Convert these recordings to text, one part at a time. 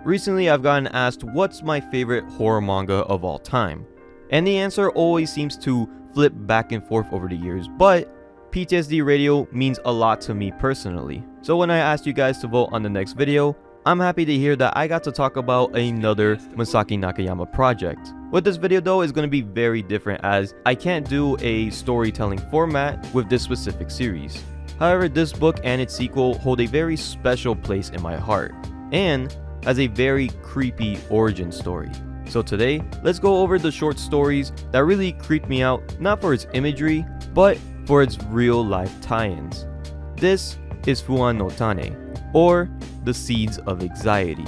Recently I've gotten asked what's my favorite horror manga of all time, and the answer always seems to flip back and forth over the years, but PTSD Radio means a lot to me personally. So when I asked you guys to vote on the next video, I'm happy to hear that I got to talk about another Masaaki Nakayama project. What this video though is going to be very different, as I can't do a storytelling format with this specific series. However, this book and its sequel hold a very special place in my heart, and has a very creepy origin story. So today, let's go over the short stories that really creeped me out, not for its imagery, but for its real life tie-ins. This is Fuan no Tane, or The Seeds of Anxiety.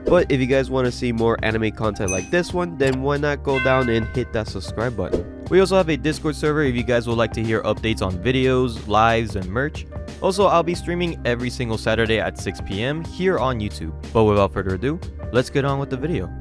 But if you guys want to see more anime content like this one, then why not go down and hit that subscribe button. We also have a Discord server if you guys would like to hear updates on videos, lives, and merch. Also, I'll be streaming every single Saturday at 6 PM here on YouTube. But without further ado, let's get on with the video.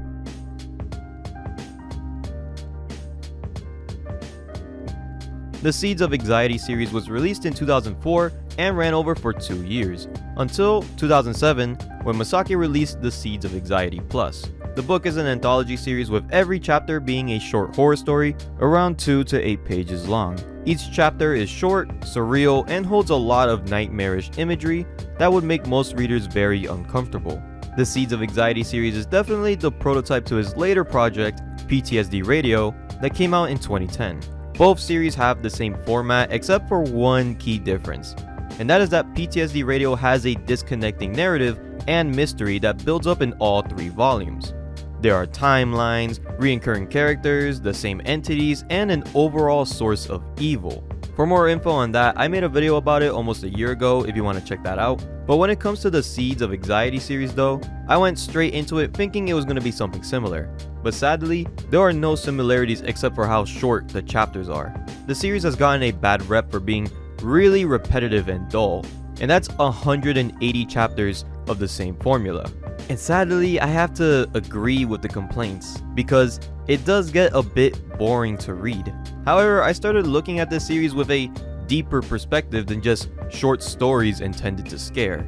The Seeds of Anxiety series was released in 2004 and ran over for 2 years, until 2007 when Masaaki released The Seeds of Anxiety Plus. The book is an anthology series with every chapter being a short horror story around 2 to 8 pages long. Each chapter is short, surreal, and holds a lot of nightmarish imagery that would make most readers very uncomfortable. The Seeds of Anxiety series is definitely the prototype to his later project, PTSD Radio, that came out in 2010. Both series have the same format except for one key difference, and that is that PTSD Radio has a disconnecting narrative and mystery that builds up in all 3 volumes. There are timelines, recurring characters, the same entities, and an overall source of evil. For more info on that, I made a video about it almost a year ago if you want to check that out. But when it comes to the Seeds of Anxiety series though, I went straight into it thinking it was going to be something similar. But sadly, there are no similarities except for how short the chapters are. The series has gotten a bad rep for being really repetitive and dull, and that's 180 chapters of the same formula. And sadly, I have to agree with the complaints, because it does get a bit boring to read. However, I started looking at this series with a deeper perspective than just short stories intended to scare.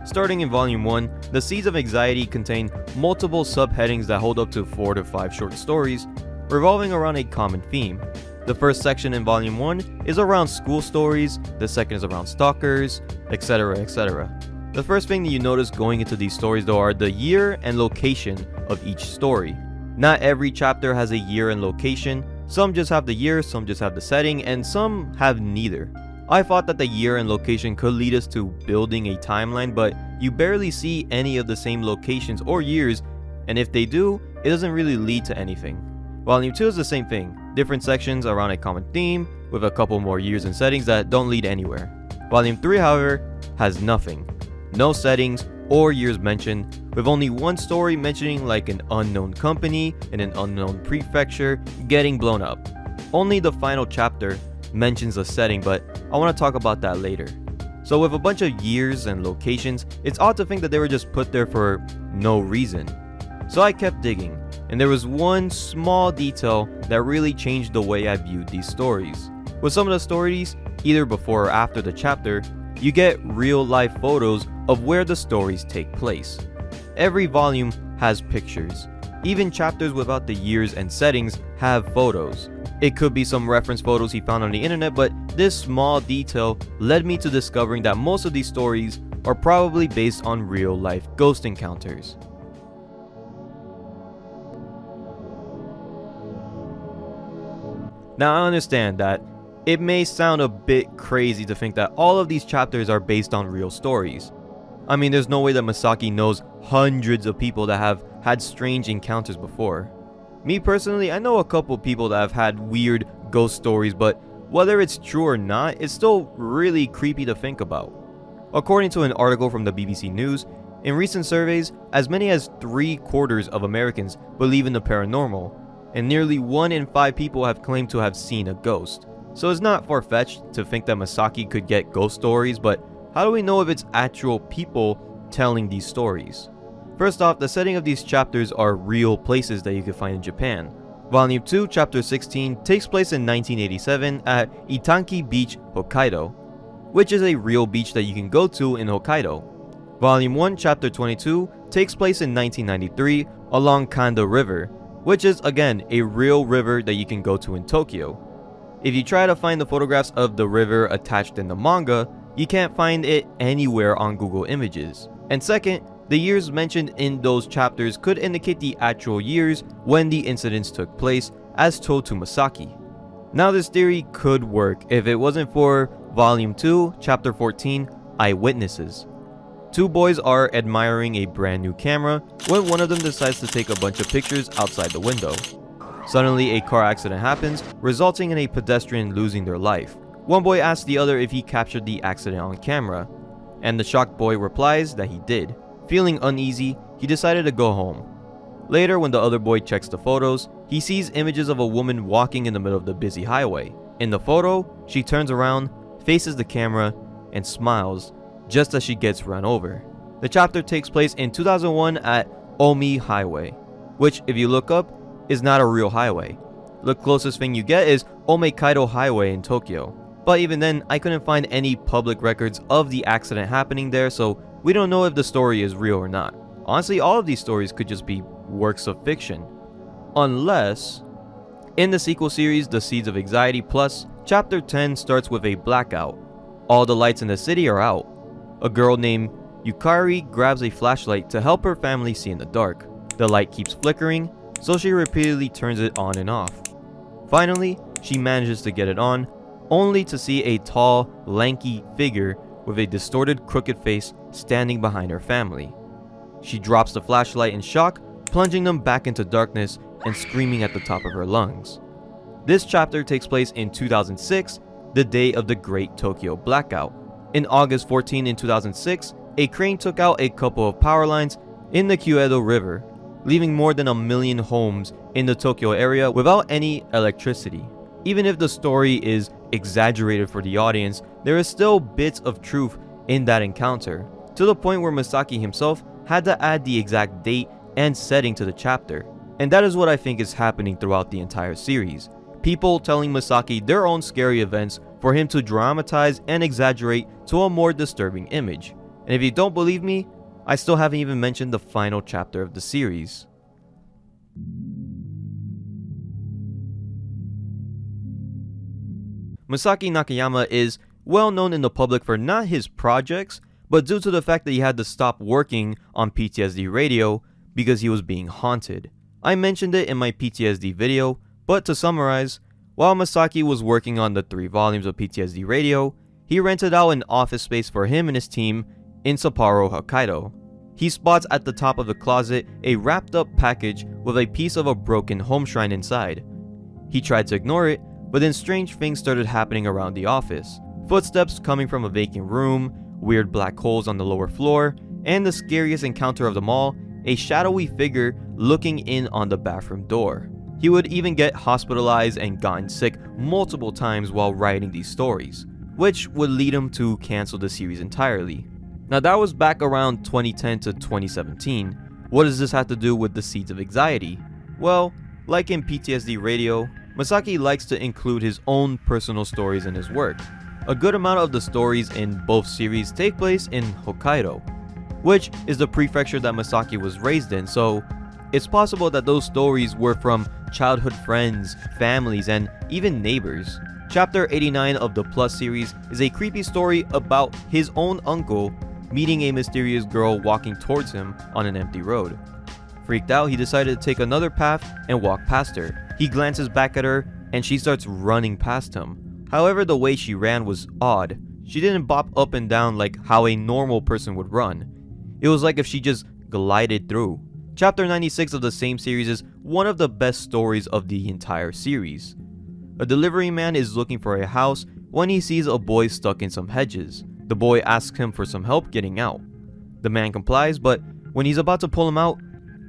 Starting in Volume 1, The Seeds of Anxiety contain multiple subheadings that hold up to 4 to 5 short stories, revolving around a common theme. The first section in Volume 1 is around school stories, the second is around stalkers, etc, etc. The first thing that you notice going into these stories though are the year and location of each story. Not every chapter has a year and location, some just have the year, some just have the setting, and some have neither. I thought that the year and location could lead us to building a timeline, but you barely see any of the same locations or years, and if they do, it doesn't really lead to anything. Volume 2 is the same thing, different sections around a common theme, with a couple more years and settings that don't lead anywhere. Volume 3, however, has nothing. No settings or years mentioned, with only one story mentioning like an unknown company in an unknown prefecture getting blown up. Only the final chapter mentions a setting, but I want to talk about that later. So with a bunch of years and locations, it's odd to think that they were just put there for no reason. So I kept digging, and there was one small detail that really changed the way I viewed these stories. With some of the stories, either before or after the chapter, you get real life photos of where the stories take place. Every volume has pictures. Even chapters without the years and settings have photos. It could be some reference photos he found on the internet, but this small detail led me to discovering that most of these stories are probably based on real life ghost encounters. Now I understand that it may sound a bit crazy to think that all of these chapters are based on real stories. I mean, there's no way that Masaaki knows hundreds of people that have had strange encounters before. Me personally, I know a couple people that have had weird ghost stories, but whether it's true or not, it's still really creepy to think about. According to an article from the BBC News, in recent surveys, as many as 3/4 of Americans believe in the paranormal, and nearly 1 in 5 people have claimed to have seen a ghost. So it's not far-fetched to think that Masaaki could get ghost stories, but how do we know if it's actual people telling these stories? First off, the setting of these chapters are real places that you can find in Japan. Volume 2, Chapter 16 takes place in 1987 at Itanki Beach, Hokkaido, which is a real beach that you can go to in Hokkaido. Volume 1, Chapter 22 takes place in 1993 along Kanda River, which is again a real river that you can go to in Tokyo. If you try to find the photographs of the river attached in the manga, you can't find it anywhere on Google Images. And second, the years mentioned in those chapters could indicate the actual years when the incidents took place, as told to Masaaki. Now this theory could work if it wasn't for Volume 2, Chapter 14, Eyewitnesses. Two boys are admiring a brand new camera when one of them decides to take a bunch of pictures outside the window. Suddenly a car accident happens, resulting in a pedestrian losing their life. One boy asks the other if he captured the accident on camera, and the shocked boy replies that he did. Feeling uneasy, he decided to go home. Later, when the other boy checks the photos, he sees images of a woman walking in the middle of the busy highway. In the photo, she turns around, faces the camera, and smiles just as she gets run over. The chapter takes place in 2001 at Omi Highway, which if you look up, is not a real highway. The closest thing you get is Omekaido Highway in Tokyo. But even then, I couldn't find any public records of the accident happening there, so we don't know if the story is real or not. Honestly, all of these stories could just be works of fiction. Unless, in the sequel series, The Seeds of Anxiety Plus, Chapter 10 starts with a blackout. All the lights in the city are out. A girl named Yukari grabs a flashlight to help her family see in the dark. The light keeps flickering, so she repeatedly turns it on and off. Finally, she manages to get it on, only to see a tall, lanky figure with a distorted, crooked face standing behind her family. She drops the flashlight in shock, plunging them back into darkness and screaming at the top of her lungs. This chapter takes place in 2006, the day of the Great Tokyo Blackout. In August 14 in 2006, a crane took out a couple of power lines in the Kyoto River, leaving more than 1 million homes in the Tokyo area without any electricity. Even if the story is exaggerated for the audience, there is still bits of truth in that encounter, to the point where Masaaki himself had to add the exact date and setting to the chapter. And that is what I think is happening throughout the entire series. People telling Masaaki their own scary events for him to dramatize and exaggerate to a more disturbing image. And if you don't believe me, I still haven't even mentioned the final chapter of the series. Masaaki Nakayama is well known in the public for not his projects, but due to the fact that he had to stop working on PTSD Radio because he was being haunted. I mentioned it in my PTSD video, but to summarize, while Masaaki was working on the 3 volumes of PTSD Radio, he rented out an office space for him and his team in Sapporo, Hokkaido. He spots at the top of the closet a wrapped up package with a piece of a broken home shrine inside. He tried to ignore it, but then strange things started happening around the office. Footsteps coming from a vacant room, weird black holes on the lower floor, and the scariest encounter of them all, a shadowy figure looking in on the bathroom door. He would even get hospitalized and gotten sick multiple times while writing these stories, which would lead him to cancel the series entirely. Now that was back around 2010 to 2017. What does this have to do with the Seeds of Anxiety? Well, like in PTSD Radio, Masaaki likes to include his own personal stories in his work. A good amount of the stories in both series take place in Hokkaido, which is the prefecture that Masaaki was raised in, so it's possible that those stories were from childhood friends, families, and even neighbors. Chapter 89 of the Plus series is a creepy story about his own uncle meeting a mysterious girl walking towards him on an empty road. Freaked out, he decided to take another path and walk past her. He glances back at her and she starts running past him. However, the way she ran was odd. She didn't bop up and down like how a normal person would run. It was like if she just glided through. Chapter 96 of the same series is one of the best stories of the entire series. A delivery man is looking for a house when he sees a boy stuck in some hedges. The boy asks him for some help getting out. The man complies, but when he's about to pull him out,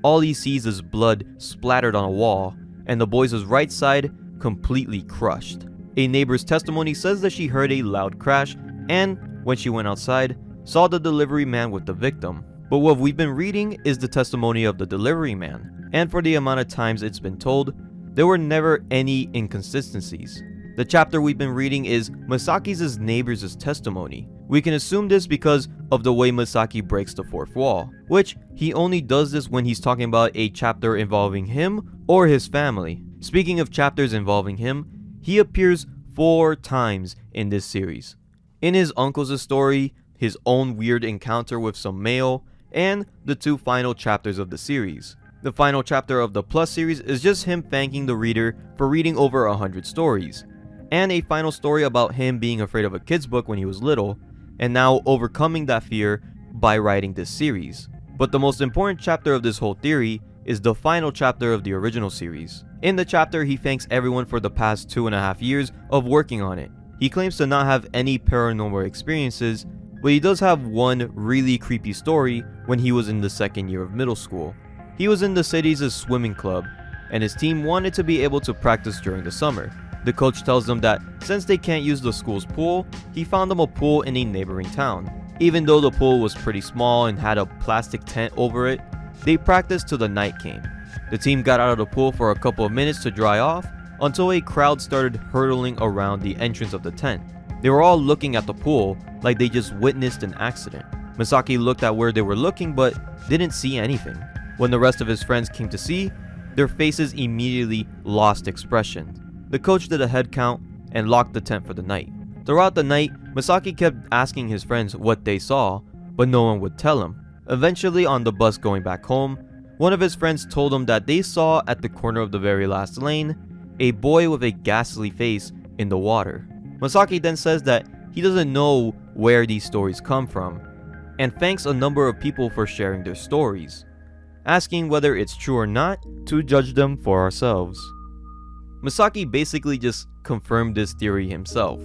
all he sees is blood splattered on a wall, and the boy's right side completely crushed. A neighbor's testimony says that she heard a loud crash, and when she went outside, saw the delivery man with the victim. But what we've been reading is the testimony of the delivery man, and for the amount of times it's been told, there were never any inconsistencies. The chapter we've been reading is Masaaki's neighbor's testimony, We can assume this because of the way Masaaki breaks the fourth wall, which he only does this when he's talking about a chapter involving him or his family. Speaking of chapters involving him, he appears 4 times in this series. In his uncle's story, his own weird encounter with some mail, and the 2 final chapters of the series. The final chapter of the Plus series is just him thanking the reader for reading over 100 stories, and a final story about him being afraid of a kid's book when he was little, and now overcoming that fear by writing this series. But the most important chapter of this whole theory is the final chapter of the original series. In the chapter, he thanks everyone for the past 2.5 years of working on it. He claims to not have any paranormal experiences, but he does have one really creepy story when he was in the 2nd year of middle school. He was in the city's swimming club, and his team wanted to be able to practice during the summer. The coach tells them that since they can't use the school's pool, he found them a pool in a neighboring town. Even though the pool was pretty small and had a plastic tent over it, they practiced till the night came. The team got out of the pool for a couple of minutes to dry off until a crowd started hurtling around the entrance of the tent. They were all looking at the pool like they just witnessed an accident. Masaaki looked at where they were looking but didn't see anything. When the rest of his friends came to see, their faces immediately lost expression. The coach did a head count and locked the tent for the night. Throughout the night, Masaaki kept asking his friends what they saw, but no one would tell him. Eventually, on the bus going back home, one of his friends told him that they saw at the corner of the very last lane a boy with a ghastly face in the water. Masaaki then says that he doesn't know where these stories come from, and thanks a number of people for sharing their stories, asking whether it's true or not to judge them for ourselves. Masaaki basically just confirmed this theory himself.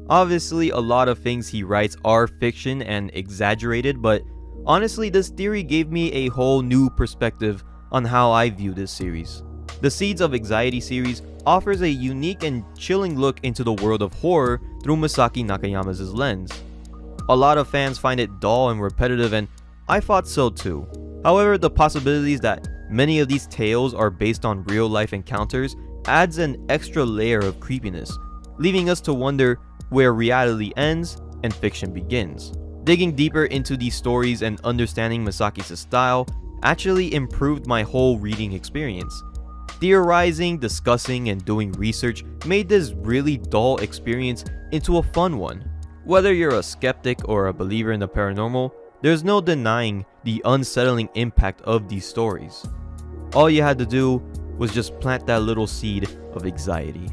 Obviously, a lot of things he writes are fiction and exaggerated, but honestly, this theory gave me a whole new perspective on how I view this series. The Seeds of Anxiety series offers a unique and chilling look into the world of horror through Masaaki Nakayama's lens. A lot of fans find it dull and repetitive, and I thought so too. However, the possibilities that many of these tales are based on real-life encounters adds an extra layer of creepiness, leaving us to wonder where reality ends and fiction begins. Digging deeper into these stories and understanding Masaaki's style actually improved my whole reading experience. Theorizing, discussing, and doing research made this really dull experience into a fun one. Whether you're a skeptic or a believer in the paranormal, there's no denying the unsettling impact of these stories. All you had to do was just plant that little seed of anxiety.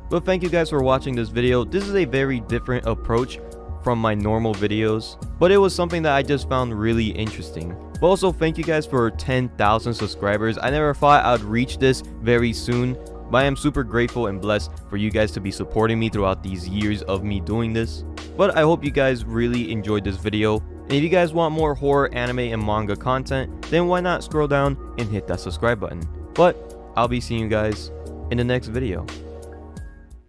But thank you guys for watching this video. This is a very different approach from my normal videos, but it was something that I just found really interesting. But also thank you guys for 10,000 subscribers. I never thought I'd reach this very soon, but I am super grateful and blessed for you guys to be supporting me throughout these years of me doing this. But I hope you guys really enjoyed this video. And if you guys want more horror, anime, and manga content, then why not scroll down and hit that subscribe button. But I'll be seeing you guys in the next video.